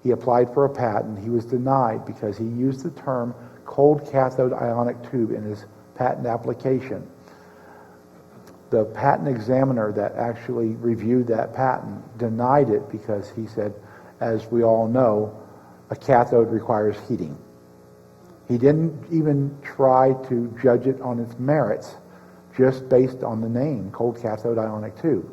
He applied for a patent. He was denied because he used the term cold cathode ionic tube in his patent application. The patent examiner that actually reviewed that patent denied it because he said, as we all know, a cathode requires heating. He didn't even try to judge it on its merits, just based on the name, cold cathode ionic tube.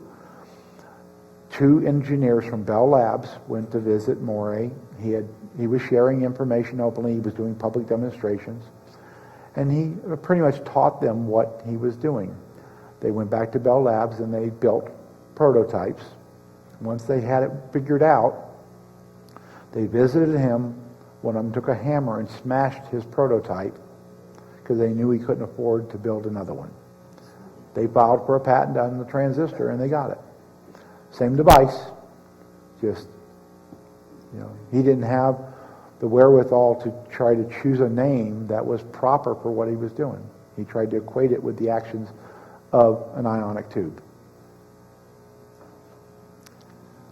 2 engineers from Bell Labs went to visit Morey. He was sharing information openly. He was doing public demonstrations. And he pretty much taught them what he was doing. They went back to Bell Labs and they built prototypes. Once they had it figured out, they visited him. One of them took a hammer and smashed his prototype because they knew he couldn't afford to build another one. They filed for a patent on the transistor and they got it. Same device, just, he didn't have the wherewithal to try to choose a name that was proper for what he was doing. He tried to equate it with the actions of an ionic tube.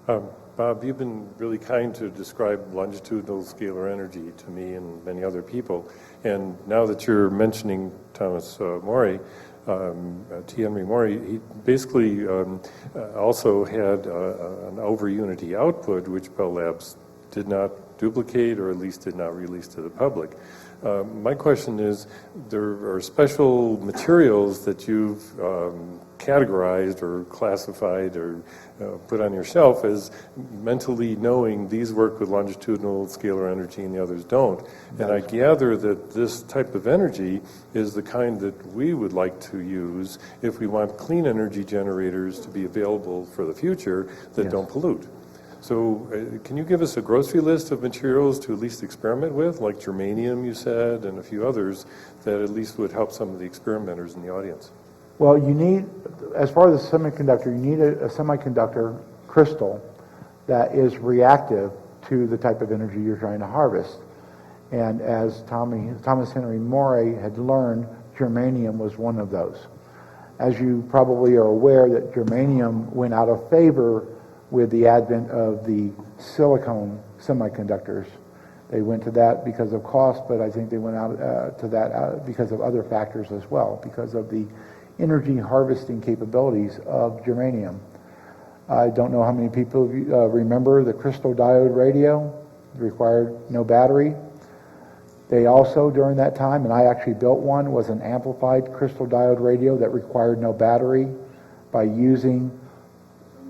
Bob, you've been really kind to describe longitudinal scalar energy to me and many other people. And now that you're mentioning Thomas Morey, T. Henry Morey, he basically also had an over-unity output, which Bell Labs did not duplicate, or at least did not release to the public. My question is, there are special materials that you've categorized or classified or put on your shelf as mentally knowing these work with longitudinal scalar energy and the others don't. And I gather that this type of energy is the kind that we would like to use if we want clean energy generators to be available for the future that don't pollute. So can you give us a grocery list of materials to at least experiment with, like germanium, you said, and a few others that at least would help some of the experimenters in the audience? Well, you need, as far as the semiconductor, you need a semiconductor crystal that is reactive to the type of energy you're trying to harvest. And as Thomas Henry Morey had learned, germanium was one of those. As you probably are aware, that germanium went out of favor with the advent of the silicon semiconductors. They went to that because of cost, but I think they went out to that because of other factors as well, because of the energy harvesting capabilities of germanium. I don't know how many people remember the crystal diode radio. It required no battery. They also, during that time, and I actually built one, was an amplified crystal diode radio that required no battery by using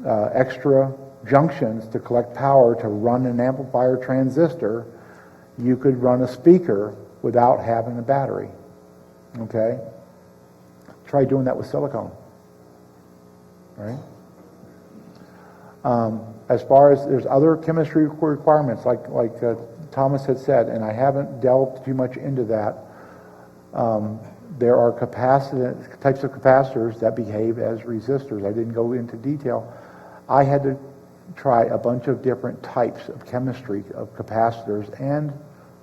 extra junctions to collect power to run an amplifier transistor. You could run a speaker without having a battery. Okay? Try doing that with silicone. Right? As far as there's other chemistry requirements, like Thomas had said, and I haven't delved too much into that. There are types of capacitors that behave as resistors. I didn't go into detail. I had to try a bunch of different types of chemistry of capacitors and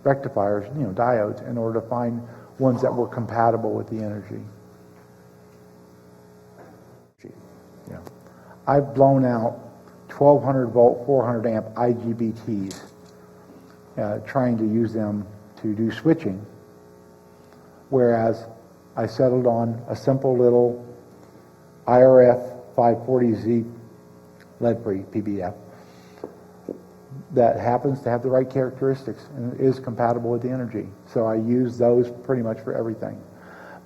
rectifiers, diodes, in order to find ones that were compatible with the energy. Yeah. I've blown out 1200 volt, 400 amp IGBTs, trying to use them to do switching, whereas I settled on a simple little IRF 540Z lead-free PBF that happens to have the right characteristics and is compatible with the energy. So I use those pretty much for everything.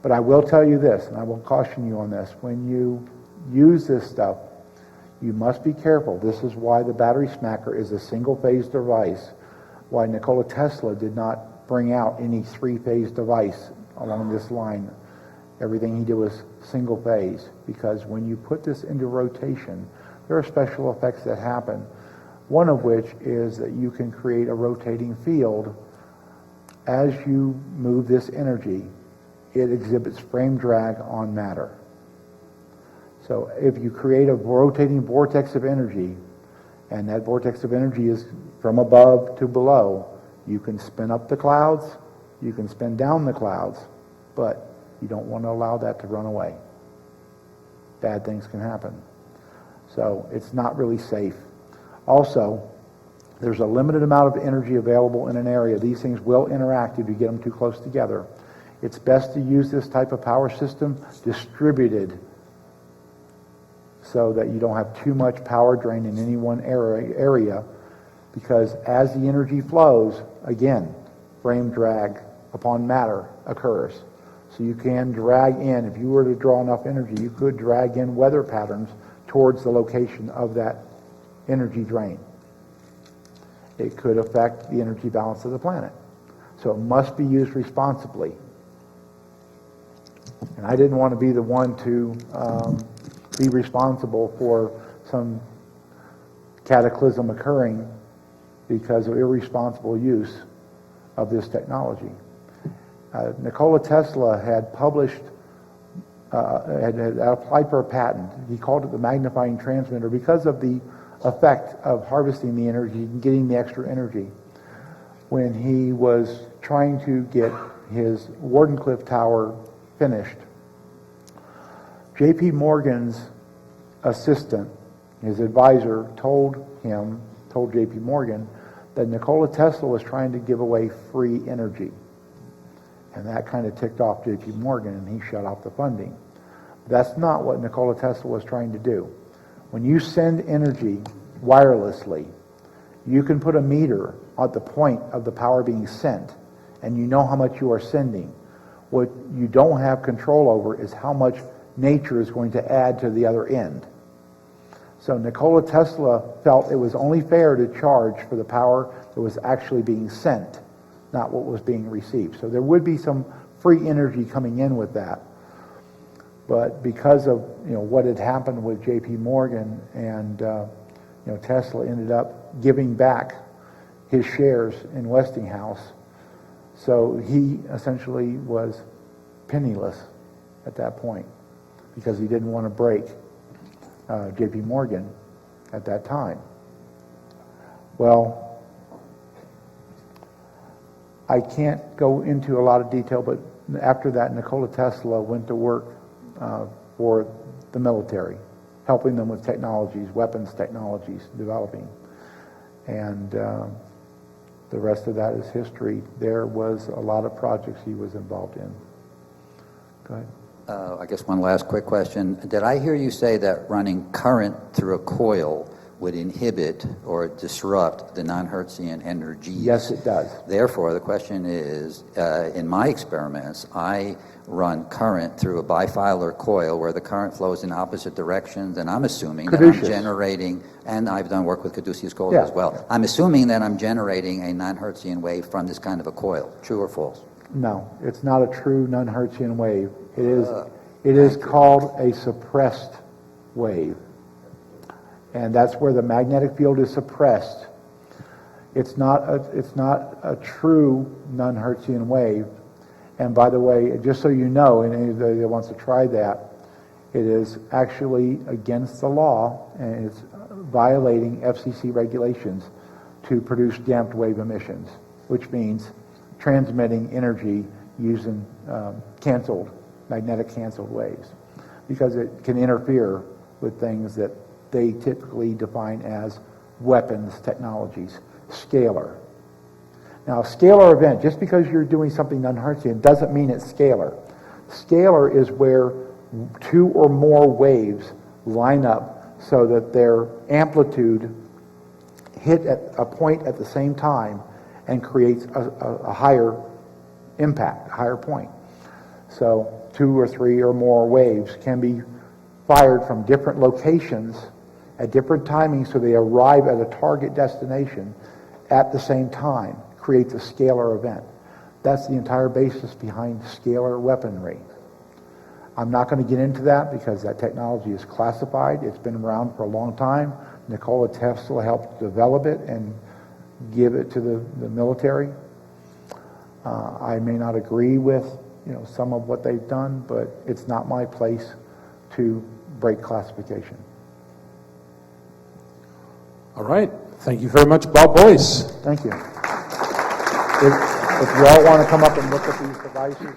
But I will tell you this, and I will caution you on this, when you use this stuff, you must be careful. This is why the battery smacker is a single-phase device, why Nikola Tesla did not bring out any three-phase device along this line. Everything he did was single-phase, because when you put this into rotation, there are special effects that happen, one of which is that you can create a rotating field. As you move this energy, it exhibits frame drag on matter. So if you create a rotating vortex of energy, and that vortex of energy is from above to below, you can spin up the clouds, you can spin down the clouds, but you don't want to allow that to run away. Bad things can happen. So it's not really safe. Also, There's a limited amount of energy available in an area. These things will interact if you get them too close together. It's best to use this type of power system distributed so that you don't have too much power drain in any one area, because as the energy flows, again, frame drag upon matter occurs. So you can drag in, if you were to draw enough energy, you could drag in weather patterns towards the location of that energy drain. It could affect the energy balance of the planet. So it must be used responsibly. And I didn't want to be the one to be responsible for some cataclysm occurring because of irresponsible use of this technology. Nikola Tesla had published, had applied for a patent. He called it the magnifying transmitter because of the effect of harvesting the energy and getting the extra energy. When he was trying to get his Wardenclyffe Tower finished, J.P. Morgan's assistant, his advisor, told J.P. Morgan that Nikola Tesla was trying to give away free energy. And that kind of ticked off J.P. Morgan, and he shut off the funding. That's not what Nikola Tesla was trying to do. When you send energy wirelessly, you can put a meter at the point of the power being sent, and you know how much you are sending. What you don't have control over is how much nature is going to add to the other end. So Nikola Tesla felt it was only fair to charge for the power that was actually being sent, not what was being received. So there would be some free energy coming in with that. But because of what had happened with J.P. Morgan and Tesla ended up giving back his shares in Westinghouse, so he essentially was penniless at that point because he didn't want to break J.P. Morgan at that time. Well, I can't go into a lot of detail, but after that, Nikola Tesla went to work for the military, helping them with technologies, weapons technologies, developing. And the rest of that is history. There was a lot of projects he was involved in. Go ahead. I guess one last quick question. Did I hear you say that running current through a coil would inhibit or disrupt the non-Hertzian energies? Yes, it does. Therefore, the question is, in my experiments, I run current through a bifilar coil where the current flows in opposite directions, and I'm assuming that I'm generating, and I've done work with caduceus coils as well. I'm assuming that I'm generating a non-Hertzian wave from this kind of a coil. True or false? No, it's not a true non-Hertzian wave. It is called a suppressed wave. And that's where the magnetic field is suppressed. It's not a true non-Hertzian wave. And by the way, just so you know, and anybody that wants to try that, it is actually against the law, and it's violating FCC regulations to produce damped wave emissions, which means transmitting energy using magnetic canceled waves, because it can interfere with things that they typically define as weapons technologies, scalar. Now, a scalar event, just because you're doing something non-Hertzian, doesn't mean it's scalar. Scalar is where two or more waves line up so that their amplitude hit at a point at the same time and creates a higher impact, a higher point. So 2 or 3 or more waves can be fired from different locations at different timings so they arrive at a target destination at the same time, creates a scalar event. That's the entire basis behind scalar weaponry. I'm not going to get into that because that technology is classified. It's been around for a long time. Nikola Tesla helped develop it and give it to the military. I may not agree with some of what they've done, but it's not my place to break classification. All right. Thank you very much, Bob Boyce. Thank you. If you all want to come up and look at these devices.